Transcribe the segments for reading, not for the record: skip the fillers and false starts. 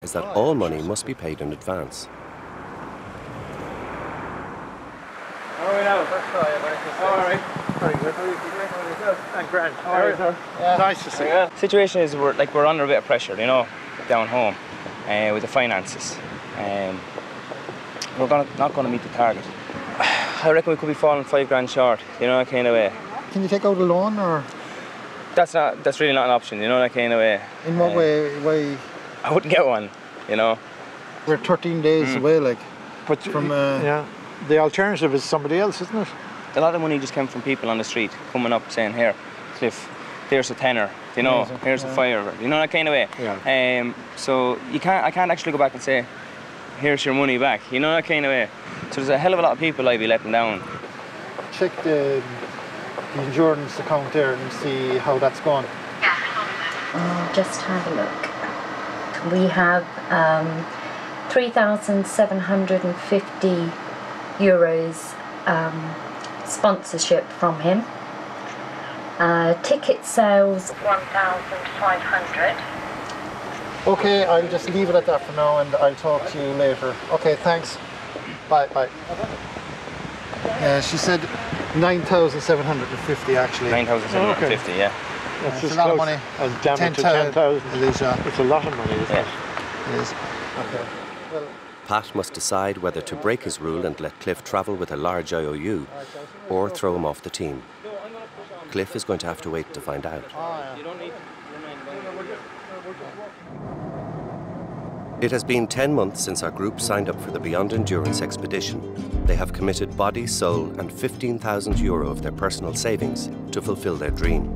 is that all money must be paid in advance. How are we now? All right. Very good. Thank you. How are you, sir? Yeah. Nice to see you. The situation is we're under a bit of pressure, you know, down home with the finances. We're not going to meet the target. I reckon we could be falling £5 short, you know, that kind of way. Can you take out a loan, or? That's really not an option, you know, that kind of way. In what way? Why? I wouldn't get one, you know. We're 13 days away, like. But from yeah, the alternative is somebody else, isn't it? A lot of money just came from people on the street coming up saying, "Here, Cliff, there's a tenner, you know, here's a fiver," you know, that kind of way. Yeah. So I can't actually go back and say, "Here's your money back," you know, that kind of way. So there's a hell of a lot of people I'd be letting down. Check the endurance account there and see how that's gone. Just have a look. We have €3,750 sponsorship from him. Ticket sales 1,500. Okay, I'll just leave it at that for now, and I'll talk to you later. Okay, thanks. Bye. She said 9,750 actually. 9,750, yeah. That's a lot of money. And damn it to 10,000. It's a lot of money, isn't it? It is. Okay. Well, Pat must decide whether to break his rule and let Cliff travel with a large IOU or throw him off the team. Cliff is going to have to wait to find out. It has been 10 months since our group signed up for the Beyond Endurance expedition. They have committed body, soul and €15,000 of their personal savings to fulfill their dream.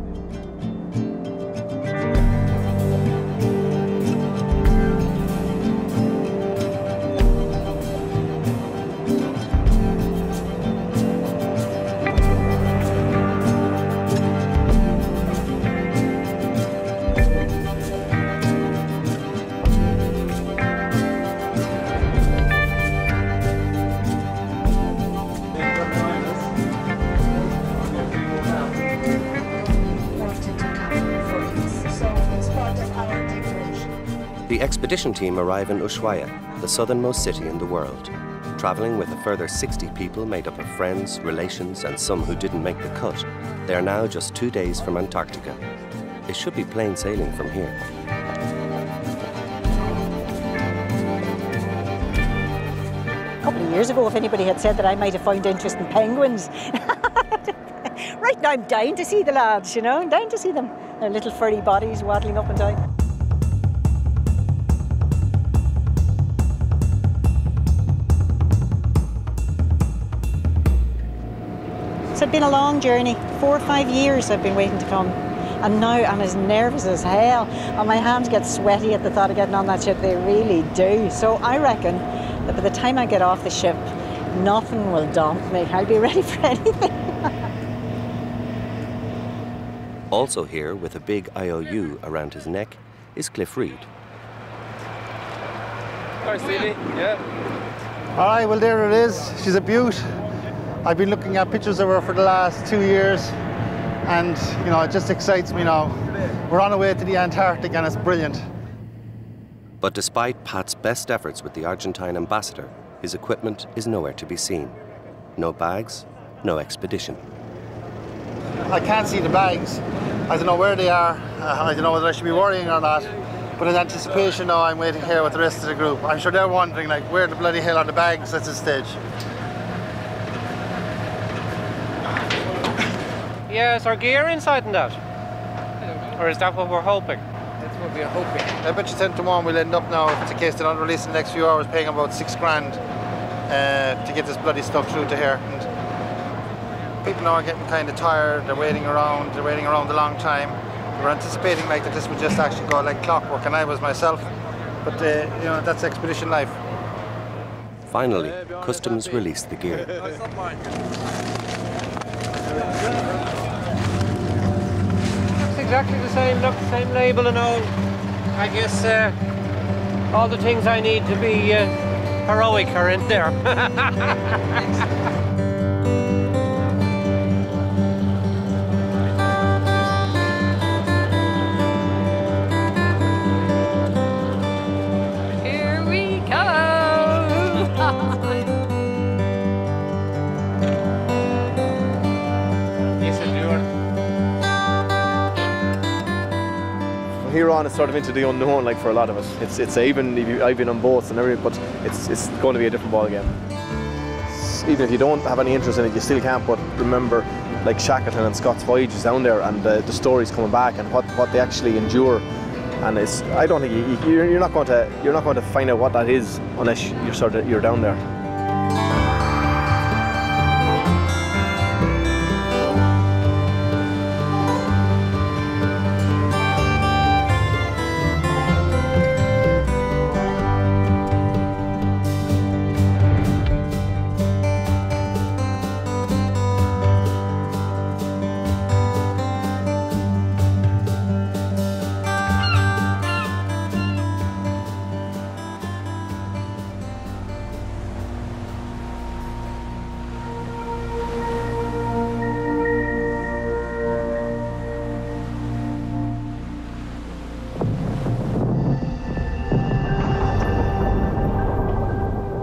The expedition team arrive in Ushuaia, the southernmost city in the world. Travelling with a further 60 people made up of friends, relations and some who didn't make the cut, they are now just 2 days from Antarctica. It should be plain sailing from here. A couple of years ago, if anybody had said that I might have found interest in penguins, right now I'm dying to see the lads, you know, I'm dying to see them. Their little furry bodies waddling up and down. It's been a long journey. 4 or 5 years I've been waiting to come. And now I'm as nervous as hell. And my hands get sweaty at the thought of getting on that ship. They really do. So I reckon that by the time I get off the ship, nothing will daunt me. I'll be ready for anything. Also here, with a big IOU around his neck, is Cliff Reid. Hi, Stevie. Yeah. all right, well there it is. She's a beaut. I've been looking at pictures of her for the last 2 years, and you know, it just excites me now. We're on our way to the Antarctic and it's brilliant. But despite Pat's best efforts with the Argentine ambassador, his equipment is nowhere to be seen. No bags, no expedition. I can't see the bags. I don't know where they are. I don't know whether I should be worrying or not. But in anticipation now, I'm waiting here with the rest of the group. I'm sure they're wondering, like, where the bloody hell are the bags at this stage? Yeah, is our gear inside in that? Or is that what we're hoping? That's what we're hoping. I bet you 10 to 1 we'll end up now, if it's the case, they're not released in the next few hours, paying about £6,000 to get this bloody stuff through to here. And people now are getting kind of tired, they're waiting around a long time. We're anticipating like that this would just actually go like clockwork, and I was myself. But you know, that's expedition life. Finally, customs released the gear. It's exactly the same look, same label and all. I guess all the things I need to be heroic are in there. here on is sort of into the unknown, like for a lot of us. It's even I've been on boats and everything, but it's going to be a different ball game. Even if you don't have any interest in it, you still can't but remember like Shackleton and Scott's voyages down there and the stories coming back and what they actually endure. And I don't think you're not going to find out what that is unless you're down there.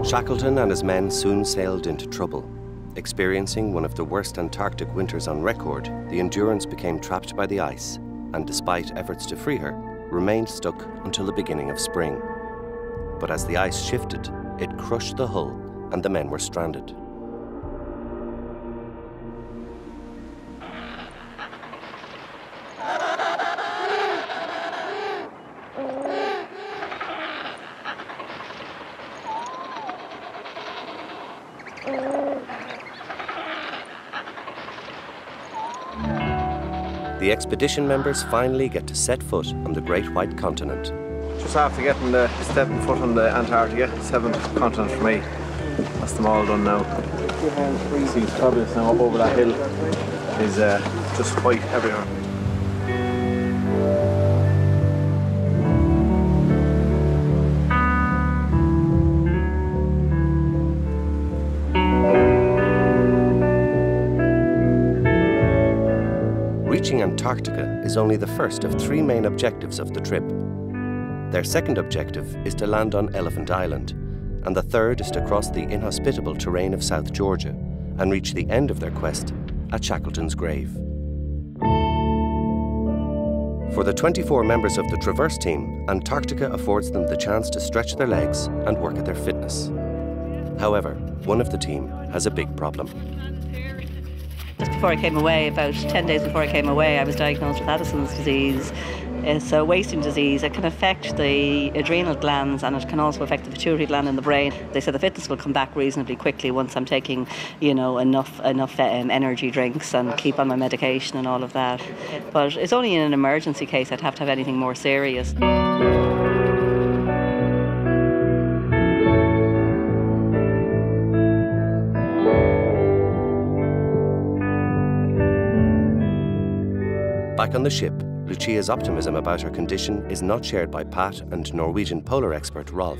Shackleton and his men soon sailed into trouble. Experiencing one of the worst Antarctic winters on record, the Endurance became trapped by the ice and, despite efforts to free her, remained stuck until the beginning of spring. But as the ice shifted, it crushed the hull and the men were stranded. The expedition members finally get to set foot on the Great White Continent. Just after stepping foot on the Antarctica, 7th continent for me. That's them all done now. See, it's fabulous now up over that hill. Is just white everywhere. Reaching Antarctica is only the first of 3 main objectives of the trip. Their second objective is to land on Elephant Island, and the third is to cross the inhospitable terrain of South Georgia and reach the end of their quest at Shackleton's grave. For the 24 members of the Traverse team, Antarctica affords them the chance to stretch their legs and work at their fitness. However, one of the team has a big problem. Just before I came away, about 10 days before I came away, I was diagnosed with Addison's disease. It's a wasting disease. It can affect the adrenal glands and it can also affect the pituitary gland in the brain. They said the fitness will come back reasonably quickly once I'm taking, enough energy drinks and keep on my medication and all of that. But it's only in an emergency case I'd have to have anything more serious. Back on the ship, Lucia's optimism about her condition is not shared by Pat and Norwegian polar expert Rolf.